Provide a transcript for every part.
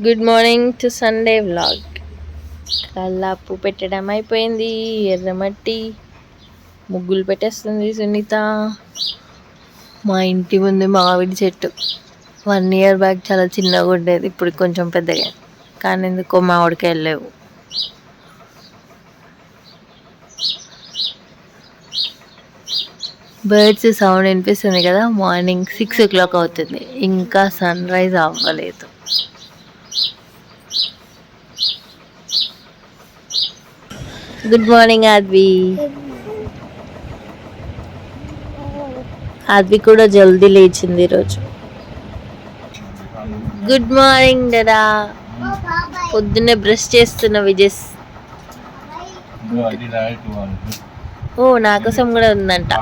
Good morning to Sunday vlog. కల్లాపు పెట్టడం అయిపోయింది. ఎర్రమట్టి ముగ్గులు పెట్టేస్తుంది సునీత. మా ఇంటి ముందు మామిడి చెట్టు 1 year బ్యాక్ చాలా చిన్నగా ఉండేది, ఇప్పుడు కొంచెం పెద్దగా, కానీ ఎందుకో మామిడికాయలు లేవు. బర్డ్స్ సౌండ్ వినిపిస్తుంది కదా. మార్నింగ్ 6 o'clock అవుతుంది, ఇంకా సన్ రైజ్ అవ్వలేదు. Good morning Advi. ఆద్వి కూడా జల్దీ లేచింది ఈరోజు. గుడ్ మార్నింగ్ డడా. పొద్దున్నే బ్రష్ చేస్తున్న విజయ్. ఓ నా కోసం కూడా ఉందంట.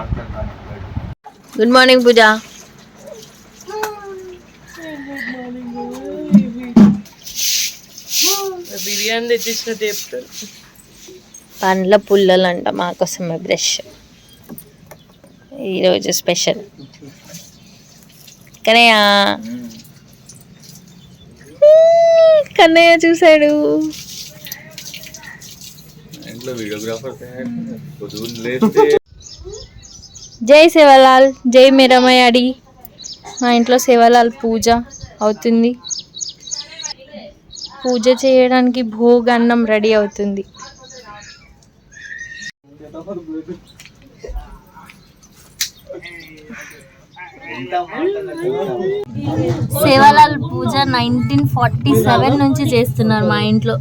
Good morning Pooja. బిర్యానీ తెచ్చినట్టు చెప్తారు. పండ్ల పుల్లలంట మా కోసమే బ్రష్ ఈరోజు స్పెషల్. కన్నయ్య చూసాడు. జై సేవలాల్, జై మేరమయాడి. మా ఇంట్లో సేవలాల్ పూజ అవుతుంది. పూజ చేయడానికి భోగ్ అన్నం రెడీ అవుతుంది. సేవలాల్ పూజ 1947 నుంచి చేస్తున్నారు మా ఇంట్లో.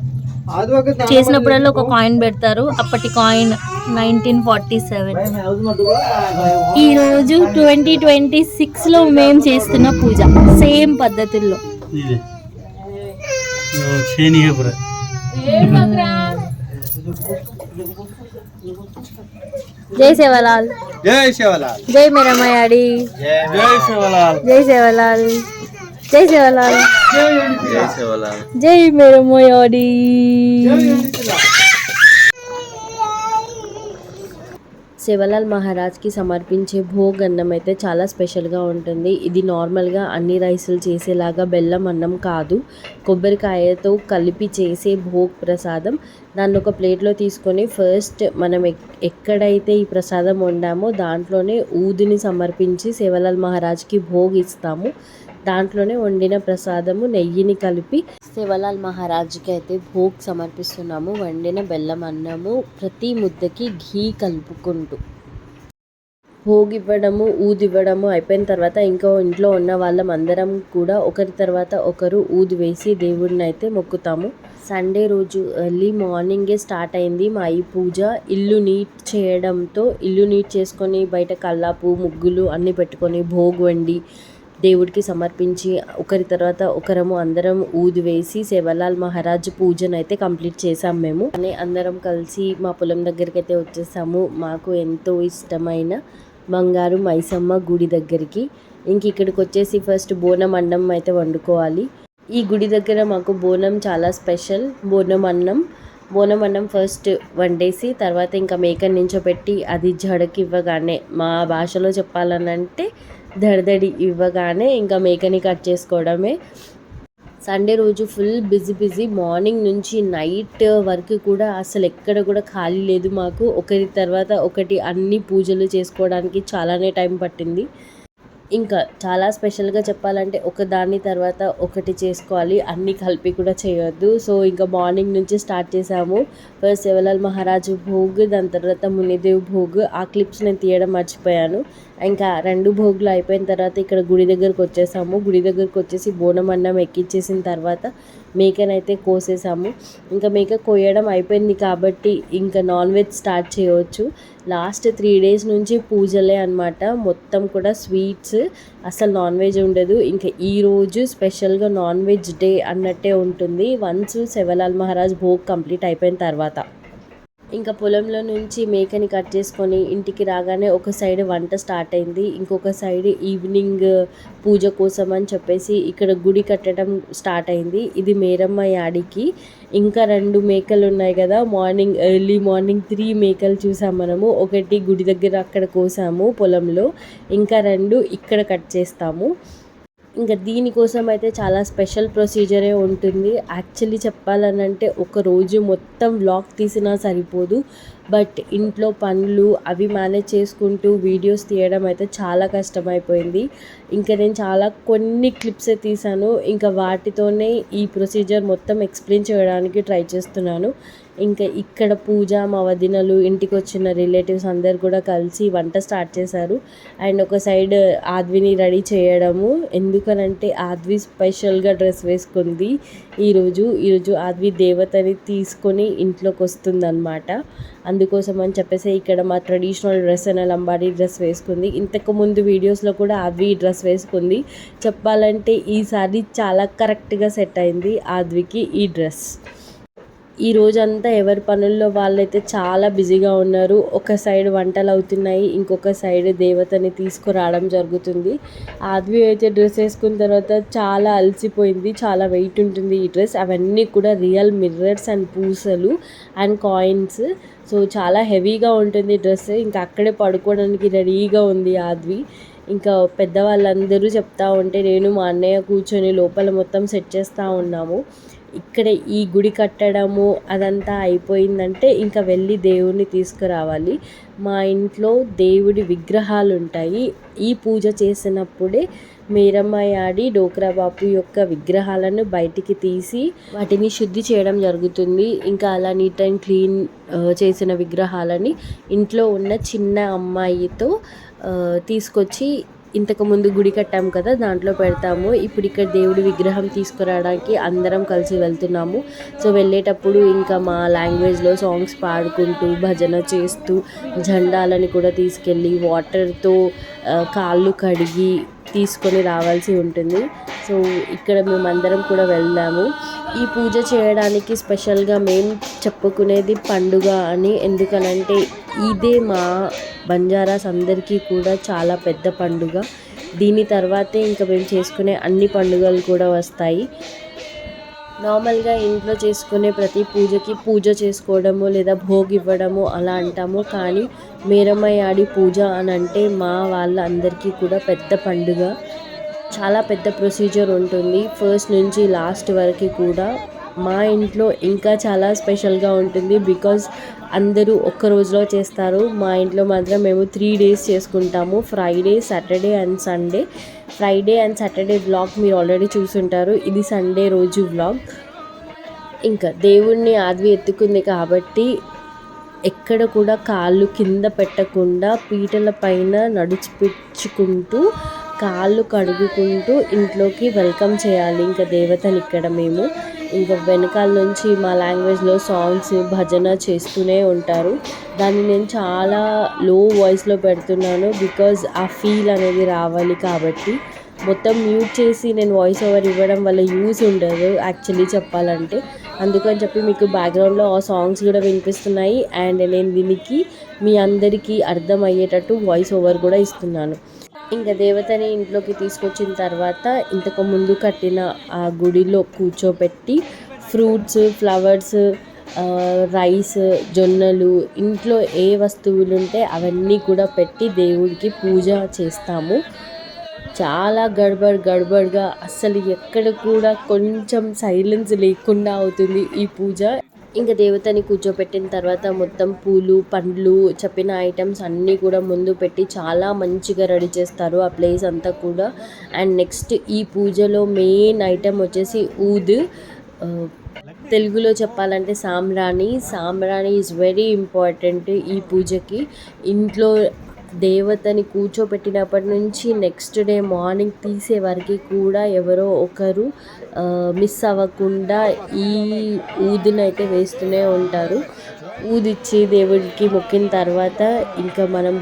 చేసినప్పుడల్లా ఒక కాయిన్ పెడతారు. అప్పటి కాయిన్ 1947. ఈరోజు 2026లో మేము చేస్తున్న పూజ సేమ్ పద్ధతుల్లో. జై సేవలాల్, జై సేవలాల్, జై మేరమయాడి, జై సేవలాల్, జై సేవలాల్, జై సేవలాల్, జై సేవలాల్, జై మేరమయాడి. సేవలాల్ మహారాజ్కి సమర్పించే భోగ్ అన్నం అయితే చాలా స్పెషల్గా ఉంటుంది. ఇది నార్మల్గా అన్ని రైసులు చేసేలాగా బెల్లం అన్నం కాదు, కొబ్బరికాయతో కలిపి చేసే భోగ్ ప్రసాదం. దాన్ని ఒక ప్లేట్లో తీసుకొని ఫస్ట్ మనం ఎక్కడైతే ఈ ప్రసాదం వండామో దాంట్లోనే ఊదిని సమర్పించి సేవలాల్ మహారాజ్కి భోగ్ ఇస్తాము. దాంట్లోనే వండిన ప్రసాదము నెయ్యిని కలిపి సేవలాల్ మహారాజ్కి అయితే భోగ్ సమర్పిస్తున్నాము. వండిన బెల్లం అన్నము ప్రతి ముద్దకి ఘీ కలుపుకుంటూ భోగ్ ఇవ్వడము, ఊది ఇవ్వడము అయిపోయిన తర్వాత ఇంకా ఇంట్లో ఉన్న వాళ్ళం అందరం కూడా ఒకరి తర్వాత ఒకరు ఊది వేసి దేవుడిని అయితే మొక్కుతాము. సండే రోజు ఎర్లీ మార్నింగే స్టార్ట్ అయింది మా ఈ పూజ. ఇల్లు నీట్ చేయడంతో ఇల్లు నీట్ చేసుకొని బయట కల్లాపు ముగ్గులు అన్నీ పెట్టుకొని భోగ్ వండి దేవుడికి సమర్పించి ఒకరి తర్వాత ఒకరము అందరం ఊది వేసి సేవలాల్ మహారాజ్ పూజను అయితే కంప్లీట్ చేసాం. మేము అందరం కలిసి మా పొలం దగ్గరికి అయితే వచ్చేసాము. మాకు ఎంతో ఇష్టమైన బంగారు మైసమ్మ గుడి దగ్గరికి. ఇంక ఇక్కడికి వచ్చేసి ఫస్ట్ బోనం అన్నం అయితే వండుకోవాలి. ఈ గుడి దగ్గర మాకు బోనం చాలా స్పెషల్. బోనం అన్నం ఫస్ట్ వండేసి తర్వాత ఇంకా మేకని నించోపెట్టి అది జడకి ఇవ్వగానే, మా భాషలో చెప్పాలనంటే దడదడి ఇవ్వగానే ఇంకా మేకని కట్ చేసుకోవడమే. సండే రోజు ఫుల్ బిజీ మార్నింగ్ నుంచి నైట్ వరకు కూడా అసలు ఎక్కడ కూడా ఖాళీ లేదు మాకు. ఒకరి తర్వాత ఒకటి అన్ని పూజలు చేసుకోవడానికి చాలానే టైం పట్టింది. ఇంకా చాలా స్పెషల్గా చెప్పాలంటే ఒకదాని తర్వాత ఒకటి చేసుకోవాలి, అన్నీ కలిపి కూడా చేయొద్దు. సో ఇంకా మార్నింగ్ నుంచి స్టార్ట్ చేసాము. ఫస్ట్ సేవలాల్ మహారాజు భోగ్, దాని తర్వాత మునిదేవ్ భోగ్. ఆ క్లిప్స్ నేను తీయడం మర్చిపోయాను. ఇంకా 2 భోగులు అయిపోయిన తర్వాత ఇక్కడ గుడి దగ్గరకు వచ్చేసాము. గుడి దగ్గరకు వచ్చేసి బోనం అన్నం ఎక్కించేసిన తర్వాత మేకనైతే కోసేసాము. ఇంకా మేక కోయడం అయిపోయింది కాబట్టి ఇంకా నాన్ వెజ్ స్టార్ట్ చేయవచ్చు. లాస్ట్ 3 days నుంచి పూజలే అనమాట. మొత్తం కూడా స్వీట్స్, అసలు నాన్ వెజ్ ఉండదు. ఇంకా ఈరోజు స్పెషల్గా నాన్ వెజ్ డే అన్నట్టే ఉంటుంది వన్స్ సేవలాల్ మహారాజ్ భోగ్ కంప్లీట్ అయిపోయిన తర్వాత. ఇంకా పొలంలో నుంచి మేకని కట్ చేసుకొని ఇంటికి రాగానే ఒక సైడ్ వంట స్టార్ట్ అయింది, ఇంకొక సైడ్ ఈవినింగ్ పూజ కోసం అని చెప్పేసి ఇక్కడ గుడి కట్టడం స్టార్ట్ అయింది. ఇది మేరమ్మ యాడికి. ఇంకా 2 మేకలు ఉన్నాయి కదా, ఎర్లీ మార్నింగ్ 3 మేకలు చూసాం మనము. ఒకటి గుడి దగ్గర అక్కడ కోసాము పొలంలో, ఇంకా 2 ఇక్కడ కట్ చేస్తాము. ఇంకా దీనికోసం అయితే చాలా స్పెషల్ ప్రొసీజరే ఉంటుంది. యాక్చువల్లీ చెప్పాలనంటే ఒక రోజు మొత్తం వ్లాగ్ తీసినా సరిపోదు. బట్ ఇంట్లో పనులు అవి మేనేజ్ చేసుకుంటూ వీడియోస్ తీయడం అయితే చాలా కష్టమైపోయింది. ఇంకా నేను కొన్ని క్లిప్సే తీసాను. ఇంకా వాటితోనే ఈ ప్రొసీజర్ మొత్తం ఎక్స్ప్లెయిన్ చేయడానికి ట్రై చేస్తున్నాను. ఇంకా ఇక్కడ పూజ, మా వదినలు, ఇంటికి వచ్చిన రిలేటివ్స్ అందరు కూడా కలిసి వంట స్టార్ట్ చేశారు. అండ్ ఒక సైడ్ ఆద్విని రెడీ చేయడము. ఎందుకనంటే ఆద్వి స్పెషల్గా డ్రెస్ వేసుకుంది ఈరోజు ఆద్వి దేవతని తీసుకొని ఇంట్లోకి వస్తుందన్నమాట. అందుకోసం అని చెప్పేసి ఇక్కడ మా ట్రెడిషనల్ డ్రెస్ అయిన లంబాడీ డ్రెస్ వేసుకుంది. ఇంతకు ముందు వీడియోస్లో కూడా ఆద్వి డ్రెస్ వేసుకుంది. చెప్పాలంటే ఈసారి చాలా కరెక్ట్గా సెట్ అయింది ఆద్వికి ఈ డ్రెస్. ఈ రోజంతా ఎవరి పనుల్లో వాళ్ళైతే చాలా బిజీగా ఉన్నారు. ఒక సైడ్ వంటలు అవుతున్నాయి, ఇంకొక సైడ్ దేవతని తీసుకురావడం జరుగుతుంది. ఆద్వి అయితే డ్రెస్ వేసుకున్న తర్వాత చాలా అలసిపోయింది. చాలా వెయిట్ ఉంటుంది ఈ డ్రెస్. అవన్నీ కూడా రియల్ మిర్రర్స్ అండ్ పూసలు అండ్ కాయిన్స్. సో చాలా హెవీగా ఉంటుంది డ్రెస్. ఇంకా అక్కడే పడుకోవడానికి రెడీగా ఉంది ఆద్వి. ఇంకా పెద్దవాళ్ళందరూ చెప్తా ఉంటే నేను మా అన్నయ్య కూర్చొని లోపల మొత్తం సెట్ చేస్తూ ఉన్నాము. ఇక్కడ ఈ గుడి కట్టడము అదంతా అయిపోయిందంటే ఇంకా వెళ్ళి దేవుడిని తీసుకురావాలి. మా ఇంట్లో దేవుడి విగ్రహాలు ఉంటాయి. ఈ పూజ చేసినప్పుడే మేరమ్మాయి ఆడి డోక్రా బాపు యొక్క విగ్రహాలను బయటికి తీసి వాటిని శుద్ధి చేయడం జరుగుతుంది. ఇంకా అలా నీట్ అండ్ క్లీన్ చేసిన విగ్రహాలని ఇంట్లో ఉన్న చిన్న అమ్మాయితో తీసుకొచ్చి ఇంతకుముందు గుడి కట్టాము కదా, దాంట్లో పెడతాము. ఇప్పుడు ఇక్కడ దేవుడి విగ్రహం తీసుకురావడానికి అందరం కలిసి వెళ్తున్నాము. సో వెళ్ళేటప్పుడు ఇంకా మా లాంగ్వేజ్లో సాంగ్స్ పాడుకుంటూ భజన చేస్తూ జెండాలని కూడా తీసుకెళ్ళి వాటర్తో కాళ్ళు కడిగి తీసుకొని రావాల్సి ఉంటుంది. సో ఇక్కడ మేమందరం కూడా వెళ్దాము. ఈ పూజ చేయడానికి స్పెషల్గా మేము చెప్పుకునేది పండుగ అని. ఎందుకనంటే ఇదే మా బంజారాస్ అందరికీ కూడా చాలా పెద్ద పండుగ. దీని తర్వాతే ఇంకా మేము చేసుకునే అన్ని పండుగలు కూడా వస్తాయి. నార్మల్గా ఇంట్లో చేసుకునే ప్రతి పూజకి పూజ చేసుకోవడము లేదా భోగి ఇవ్వడము అలా అంటాము. కానీ మేరమ్మాయి ఆడి పూజ అని అంటే మా వాళ్ళందరికీ కూడా పెద్ద పండుగ. చాలా పెద్ద ప్రొసీజర్ ఉంటుంది ఫస్ట్ నుంచి లాస్ట్ వరకు కూడా. మా ఇంట్లో ఇంకా చాలా స్పెషల్గా ఉంటుంది బికాజ్ అందరూ ఒక్క రోజులో చేస్తారు. మా ఇంట్లో మాత్రం మేము 3 days చేసుకుంటాము. Friday, Saturday and Sunday. Friday and Saturday vlog మీరు ఆల్రెడీ చూసుంటారు. ఇది సండే రోజు వ్లాగ్. ఇంకా దేవుణ్ణి ఆద్వి ఎత్తుకుంది కాబట్టి ఎక్కడ కూడా కాళ్ళు కింద పెట్టకుండా పీటల పైన నడిచిపుచ్చుకుంటూ కాళ్ళు కడుగుకుంటూ ఇంట్లోకి వెల్కమ్ చేయాలి ఇంకా దేవతని. ఇక్కడ మేము ఇంకా వెనకాల నుంచి మా లాంగ్వేజ్లో సాంగ్స్ భజన చేస్తూనే ఉంటారు. దాన్ని నేను చాలా లో వాయిస్లో పెడుతున్నాను బికాజ్ ఆ ఫీల్ అనేది రావాలి కాబట్టి. మొత్తం మ్యూట్ చేసి నేను వాయిస్ ఓవర్ ఇవ్వడం వల్ల యూజ్ ఉండదు యాక్చువల్లీ చెప్పాలంటే. అందుకని చెప్పి మీకు బ్యాక్గ్రౌండ్లో ఆ సాంగ్స్ కూడా వినిపిస్తున్నాయి. అండ్ నేను దీనికి మీ అందరికీ అర్థమయ్యేటట్టు వాయిస్ ఓవర్ కూడా ఇస్తున్నాను. ఇంకా దేవతని ఇంట్లోకి తీసుకొచ్చిన తర్వాత ఇంతకు ముందు కట్టిన ఆ గుడిలో కూర్చోపెట్టి ఫ్రూట్స్, ఫ్లవర్స్, రైస్, జొన్నలు, ఇంట్లో ఏ వస్తువులు ఉంటే అవన్నీ కూడా పెట్టి దేవుడికి పూజ చేస్తాము. చాలా గడబడ్గా అస్సలు ఎక్కడ కూడా కొంచెం సైలెన్స్ లేకుండా అవుతుంది ఈ పూజ. ఇంకా దేవతని కూర్చోపెట్టిన తర్వాత మొత్తం పూలు, పండ్లు, చెప్పిన ఐటమ్స్ అన్నీ కూడా ముందు పెట్టి చాలా మంచిగా రెడీ చేస్తారు ఆ ప్లేస్ అంతా కూడా. అండ్ నెక్స్ట్ ఈ పూజలో మెయిన్ ఐటమ్ వచ్చేసి ఊద్. తెలుగులో చెప్పాలంటే సాంబ్రాణి ఈజ్ వెరీ ఇంపార్టెంట్ ఈ పూజకి. ఇంట్లో దేవతని కూర్చోపెట్టినప్పటి నుంచి నెక్స్ట్ డే మార్నింగ్ తీసే వరకు కూడా ఎవరో ఒకరు మిస్ అవ్వకుండా ఈ ఊదిని అయితే వేస్తూనే ఉంటారు. ఊదిచ్చి దేవుడికి మొక్కిన తర్వాత ఇంకా మనం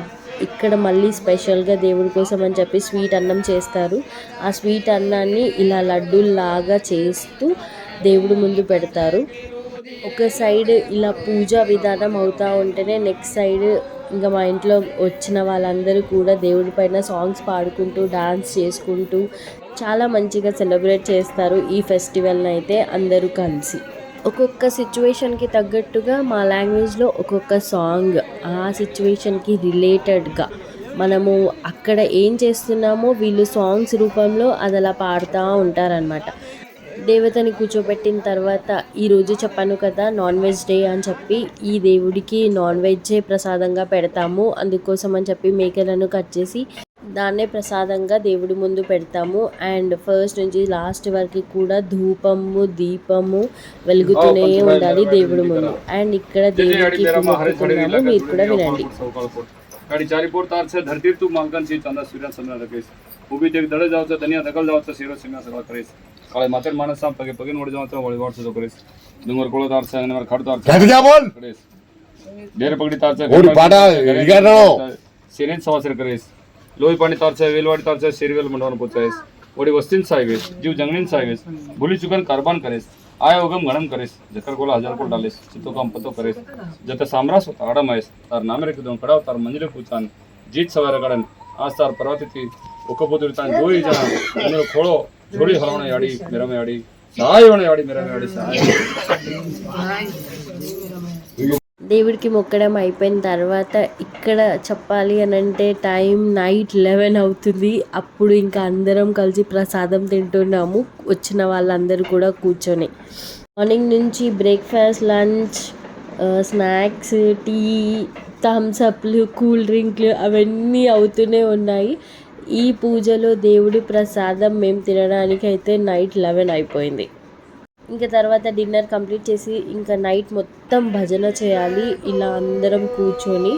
ఇక్కడ మళ్ళీ స్పెషల్గా దేవుడి కోసం అని చెప్పి స్వీట్ అన్నం చేస్తారు. ఆ స్వీట్ అన్నాన్ని ఇలా లడ్డూల్లాగా చేస్తూ దేవుడి ముందు పెడతారు. ఒక సైడ్ ఇలా పూజా విధానం అవుతూ ఉంటేనే నెక్స్ట్ సైడ్ ఇంకా మా ఇంట్లో వచ్చిన వాళ్ళందరూ కూడా దేవుడి పైన సాంగ్స్ పాడుకుంటూ డాన్స్ చేసుకుంటూ చాలా మంచిగా సెలబ్రేట్ చేస్తారు ఈ ఫెస్టివల్ని అయితే అందరూ కలిసి. ఒక్కొక్క సిచ్యువేషన్కి తగ్గట్టుగా మా లాంగ్వేజ్లో ఒక్కొక్క సాంగ్ ఆ సిచ్యువేషన్కి రిలేటెడ్గా మనము అక్కడ ఏం చేస్తున్నామో వీళ్ళు సాంగ్స్ రూపంలో అది అలా పాడుతూ ఉంటారనమాట. దేవతని కూర్చోబెట్టిన తర్వాత ఈరోజు చెప్పాను కదా నాన్ వెజ్ డే అని చెప్పి, ఈ దేవుడికి నాన్ వెజ్జే ప్రసాదంగా పెడతాము. అందుకోసం అని చెప్పి మేకలను కట్ చేసి దాన్నే ప్రసాదంగా దేవుడి ముందు పెడతాము. అండ్ ఫస్ట్ నుంచి లాస్ట్ వరకు కూడా ధూపము దీపము వెలుగుతూనే ఉండాలి దేవుడి ముందు. అండ్ ఇక్కడ దేవుడికి మొక్కుతున్నాము, మీరు కూడా వినండి. गाडी चारी पोर तार से धरती तू मालकन ची चंदा सूर्य समना रखेस उभी ते दडे जावचं दनिया दगल जावचं शिरो सिंगा सगळं करेस काळे मातेर माणस साम पगे पगे नोड जावचं वळी वाटचं जो करेस डोंगर कोळ तार से नवर खड तार से क्या बोल करेस डेर पगडी तार से ओडी पाडा इगानो सिरेन सवासर करेस लोई पाणी तार से वेलवाडी तार से शेरवेल मंडवन पोचायस ओडी वस्तीन सायवेस जीव जंगलीन सायवेस भूली चुकन कारबान करेस आय ओगम गणम करेस जकर कोला हजार कोल डालेस चितो काम पतो करेस जत साम्रास होता आडमायस तार नामेरे किदों कडाव तार मंजिले पूचान जीत सवार गडन आज तार पर्वतिती ओकपोदुरी तान दोई जना अने खोळो झोडी हलवणे याडी मेरमे याडी सायवणे याडी मेरमे याडी साय దేవుడికి మొక్కడం అయిపోయిన తర్వాత ఇక్కడ చెప్పాలి అని అంటే టైం నైట్ 11 అవుతుంది. అప్పుడు ఇంకా అందరం కలిసి ప్రసాదం తింటున్నాము, వచ్చిన వాళ్ళందరూ కూడా కూర్చొని. మార్నింగ్ నుంచి బ్రేక్ఫాస్ట్, లంచ్, స్నాక్స్, టీ, థమ్స్అప్లు, కూల్ డ్రింక్లు అవన్నీ అవుతూనే ఉన్నాయి. ఈ పూజలో దేవుడి ప్రసాదం మేము తినడానికి అయితే నైట్ 11 అయిపోయింది. ఇంకా తర్వాత డిన్నర్ కంప్లీట్ చేసి ఇంకా నైట్ మొత్తం భజన చేయాలి. ఇలా అందరం కూర్చొని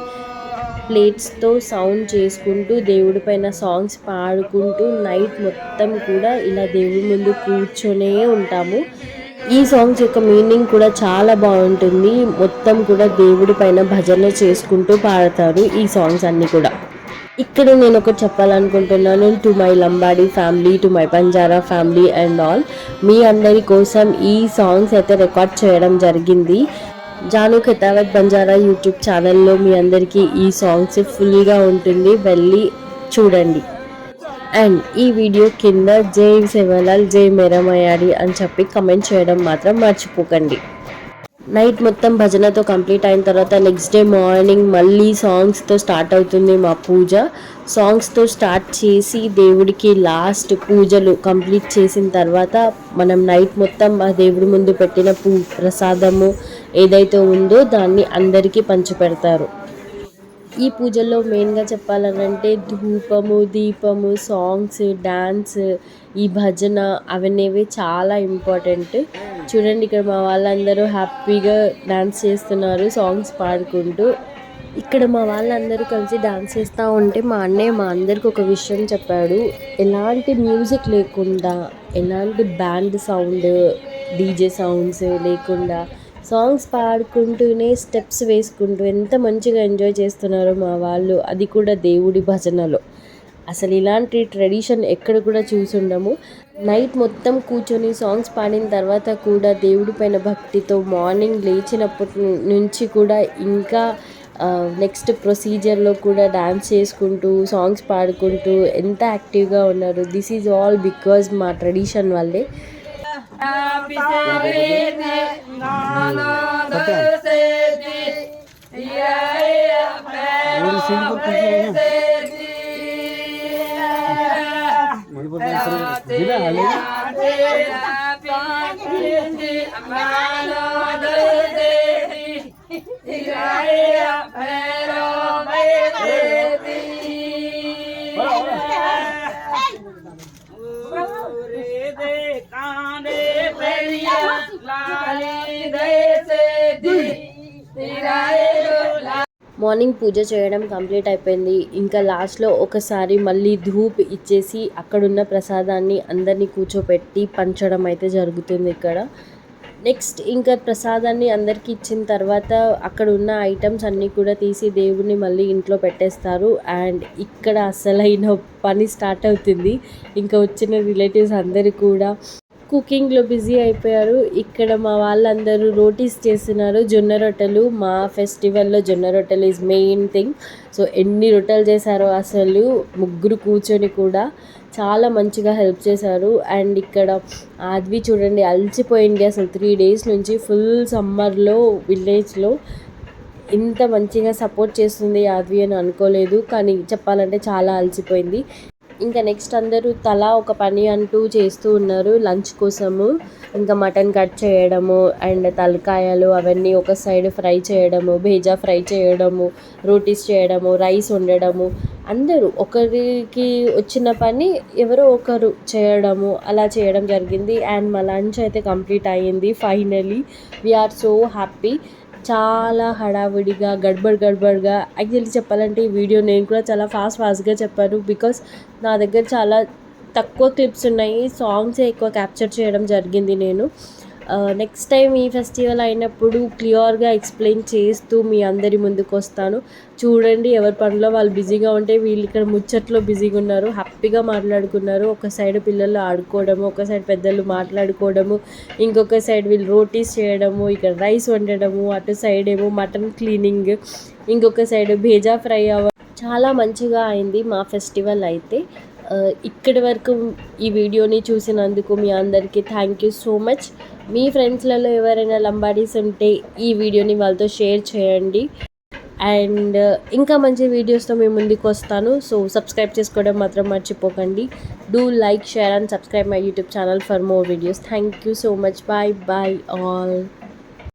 ప్లేట్స్తో సౌండ్ చేసుకుంటూ దేవుడి పైన సాంగ్స్ పాడుకుంటూ నైట్ మొత్తం కూడా ఇలా దేవుడి ముందు కూర్చొనే ఉంటాము. ఈ సాంగ్స్ యొక్క మీనింగ్ కూడా చాలా బాగుంటుంది. మొత్తం కూడా దేవుడి పైన భజన చేసుకుంటూ పాడతారు ఈ సాంగ్స్ అన్నీ కూడా. ఇక్కడ నేను ఒకటి చెప్పాలనుకుంటున్నాను, to my Lambadi family, to my Banjara family and all, మీ అందరి కోసం ఈ సాంగ్స్ అయితే రికార్డ్ చేయడం జరిగింది. జాను ఖెతావత్ బంజారా యూట్యూబ్ ఛానల్లో మీ అందరికీ ఈ సాంగ్స్ ఫుల్గా ఉంటుంది, వెళ్ళి చూడండి. అండ్ ఈ వీడియో కింద జై సేవలాల్ జై మేరమయాడి అని చెప్పి కమెంట్ చేయడం మాత్రం మర్చిపోకండి. నైట్ మొత్తం భజనతో కంప్లీట్ అయిన తర్వాత నెక్స్ట్ డే మార్నింగ్ మళ్ళీ సాంగ్స్తో స్టార్ట్ అవుతుంది మా పూజ. సాంగ్స్తో స్టార్ట్ చేసి దేవుడికి లాస్ట్ పూజలు కంప్లీట్ చేసిన తర్వాత మనం నైట్ మొత్తం ఆ దేవుడి ముందు పెట్టిన ప్రసాదము ఏదైతే ఉందో దాన్ని అందరికీ పంచిపెడతారు. ఈ పూజల్లో మెయిన్గా చెప్పాలనంటే ధూపము దీపము సాంగ్స్ డ్యాన్స్ ఈ భజన అవనేవి చాలా ఇంపార్టెంట్. చూడండి ఇక్కడ మా వాళ్ళందరూ హ్యాపీగా డ్యాన్స్ చేస్తున్నారు సాంగ్స్ పాడుకుంటూ. ఇక్కడ మా వాళ్ళందరూ కలిసి డాన్స్ చేస్తూ ఉంటే మా అన్నయ్య మా అందరికి ఒక విషయం చెప్పాడు, ఎలాంటి మ్యూజిక్ లేకుండా ఎలాంటి బ్యాండ్ సౌండ్ డీజే సౌండ్స్ లేకుండా సాంగ్స్ పాడుకుంటూనే స్టెప్స్ వేసుకుంటూ ఎంత మంచిగా ఎంజాయ్ చేస్తున్నారో మా వాళ్ళు, అది కూడా దేవుడి భజనలో. అసలు ఇలాంటి ట్రెడిషన్ ఎక్కడ కూడా చూసుండము. నైట్ మొత్తం కూర్చొని సాంగ్స్ పాడిన తర్వాత కూడా దేవుడి పైన భక్తితో మార్నింగ్ లేచినప్పటి నుంచి కూడా ఇంకా నెక్స్ట్ ప్రొసీజర్లో కూడా డ్యాన్స్ చేసుకుంటూ సాంగ్స్ పాడుకుంటూ ఎంత యాక్టివ్గా ఉన్నారు. దిస్ ఈజ్ ఆల్ బికాజ్ మా ట్రెడిషన్ వల్లే. మార్నింగ్ పూజ చేయడం కంప్లీట్ అయిపోయింది. ఇంకా లాస్ట్లో ఒకసారి మళ్ళీ ధూప్ ఇచ్చేసి అక్కడున్న ప్రసాదాన్ని అందరినీ కూర్చోపెట్టి పంచడం అయితే జరుగుతుంది ఇక్కడ. నెక్స్ట్ ఇంకా ప్రసాదాన్ని అందరికీ ఇచ్చిన తర్వాత అక్కడ ఉన్న ఐటమ్స్ అన్నీ కూడా తీసి దేవుడిని మళ్ళీ ఇంట్లో పెట్టేస్తారు. అండ్ ఇక్కడ అసలైన పని స్టార్ట్ అవుతుంది. ఇంకా వచ్చిన రిలేటివ్స్ అందరూ కూడా కుకింగ్లో బిజీ అయిపోయారు. ఇక్కడ మా వాళ్ళందరూ రోటీస్ చేస్తున్నారు, జొన్న రొట్టెలు. మా ఫెస్టివల్లో జొన్న రొట్టెలు ఈజ్ మెయిన్ థింగ్. సో ఎన్ని రొట్టెలు చేశారో అసలు ముగ్గురు కూర్చొని కూడా చాలా మంచిగా హెల్ప్ చేశారు. అండ్ ఇక్కడ ఆద్వి చూడండి అలసిపోయింది అసలు 3 days నుంచి ఫుల్ సమ్మర్లో విలేజ్లో ఇంత మంచిగా సపోర్ట్ చేస్తుంది యాద్వి అని అనుకోలేదు. కానీ చెప్పాలంటే చాలా అలసిపోయింది. ఇంకా నెక్స్ట్ అందరూ తలా ఒక పని అంటూ చేస్తూ ఉన్నారు లంచ్ కోసము. ఇంకా మటన్ కట్ చేయడము అండ్ తలకాయలు అవన్నీ ఒక సైడ్ ఫ్రై చేయడము, భేజా ఫ్రై చేయడము, రోటీస్ చేయడము, రైస్ వండడము, అందరూ ఒకరికి వచ్చిన పని ఎవరో ఒకరు చేయడము అలా చేయడం జరిగింది. అండ్ మా లంచ్ అయితే కంప్లీట్ అయ్యింది ఫైనలీ. We are so happy. చాలా హడావిడిగా గడ్బడ్గా యాక్చువల్లీ చెప్పాలంటే ఈ వీడియో నేను కూడా చాలా ఫాస్ట్గా చెప్పాను. బికాస్ నా దగ్గర చాలా తక్కువ క్లిప్స్ ఉన్నాయి, సాంగ్సే ఎక్కువ క్యాప్చర్ చేయడం జరిగింది నేను. నెక్స్ట్ టైం ఈ ఫెస్టివల్ అయినప్పుడు క్లియర్గా ఎక్స్ప్లెయిన్ చేస్తూ మీ అందరి ముందుకు వస్తాను. చూడండి, ఎవరి పనిలో వాళ్ళు బిజీగా ఉంటే వీళ్ళు ఇక్కడ ముచ్చట్లో బిజీగా ఉన్నారు, హ్యాపీగా మాట్లాడుకున్నారు. ఒక సైడ్ పిల్లలు ఆడుకోవడము, ఒక సైడ్ పెద్దలు మాట్లాడుకోవడము, ఇంకొక సైడ్ వీళ్ళు రోటీస్ చేయడము, ఇక్కడ రైస్ వండడము, అటు సైడ్ ఏమో మటన్ క్లీనింగ్, ఇంకొక సైడ్ భేజా ఫ్రై చాలా మంచిగా అయింది మా ఫెస్టివల్ అయితే. ఇక్కడి వరకు ఈ వీడియోని చూసినందుకు మీ అందరికీ థ్యాంక్ యూ సో మచ్. మీ ఫ్రెండ్స్లలో ఎవరైనా లంబాడీస్ ఉంటే ఈ వీడియోని వాళ్ళతో షేర్ చేయండి. అండ్ ఇంకా మంచి వీడియోస్తో మేము ముందుకు వస్తాను. సో సబ్స్క్రైబ్ చేసుకోవడం మాత్రం మర్చిపోకండి. Do like, share and subscribe my YouTube channel for more videos. Thank you so much. Bye all.